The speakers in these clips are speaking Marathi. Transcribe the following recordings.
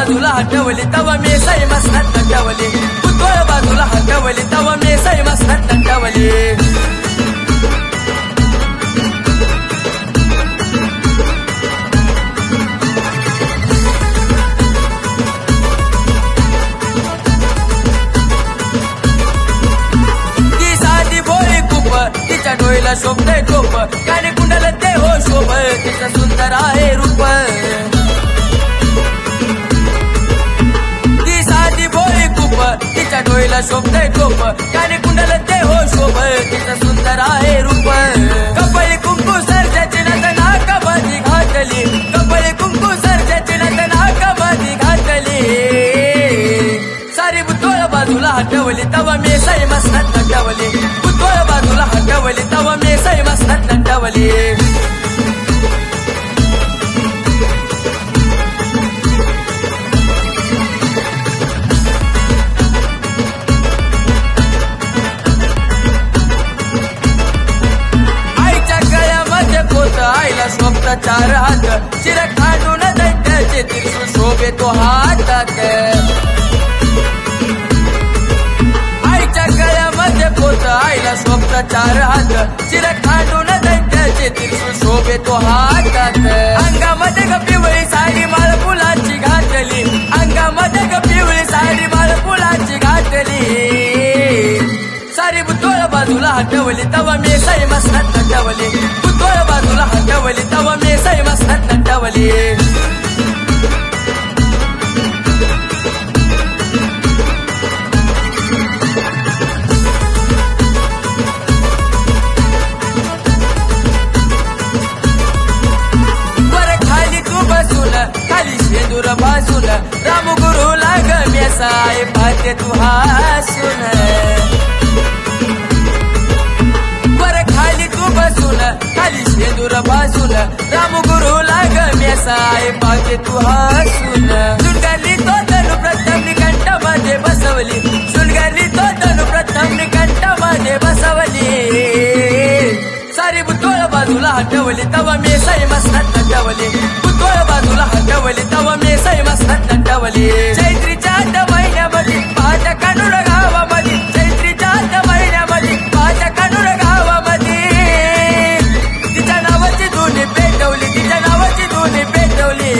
बाजूला हटवली तवा मी साई मस्तात नटवली पुतळ बाजूला हटवली तवा मी साई मस्तात नटवली ती साधी भोळी खूप तिच्या डोईला शोभतय टोप काने कुंडल ते हो शोभ तिचं सुंदर आहे रूप तिच्या डोईला शोभतय टोप काने कुंडल ते हो शोभ तिचं सुंदर आहे रूप कपळी कुंकू सरजाची नत नाकामध्ये घातली कपळी कुंकू सरजाची नत नाकामध्ये घातली सारी बुतोळ बाजूला हटवली तवा मी साई मस्तात नटवली बुतोळ बाजूला हटवली तवा मी साई मस्तात नटवली आईला शोभत चार हात शिर खांडून दैत्याचे त्रिशूळ शोभे तो हातात आईच्या गळ्यामध्ये पोत आईला शोभत चार हात शिर खांडून दैत्याचे त्रिशूळ शोभे तो हातात अंगामध्ये ग पिवळी साडी माळ फुलाची घातली अंगामध्ये ग पिवळी साडी माळ फुलाची घातली सारी बुतोळ बाजूला हटवली तवा मी साई मस्तात नटवली बुतोळ बाजूला हटवली तवा मी साई मस्तात नटवली वर खाली तू बसून खाली शेंदूर भासून रामगुरु लाग मी साई पाहते तू हासून खाली शेंदूर भासून रामगुरु लाग मी साई पाहते तू हासून सुलगली तो तनु प्रथम कंठामध्ये बसवली सुलगली तो तनु प्रथम कंठामध्ये बसवली सारी बुतोळ बाजूला हटवली तवा मी साई मस्तात नटवली बुतोळ बाजूला हटवली तवा मी साई मस्तात नटवली चैत्रीच्या 8 महिन्यामध्ये माझ्या कानूर गावामध्ये चैत्रीच्या 8 महिन्यामध्ये माझ्या कानूर गावामध्ये तिच्या नावाची धुनी पेटवली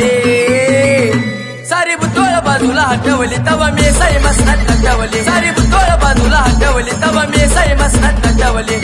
सारी बुतोळ बाजूला हटवली तवा मी साई मस्तात नटवली सारी बुतोळ बाजूला हटवली तवा मी साई मस्तात नटवली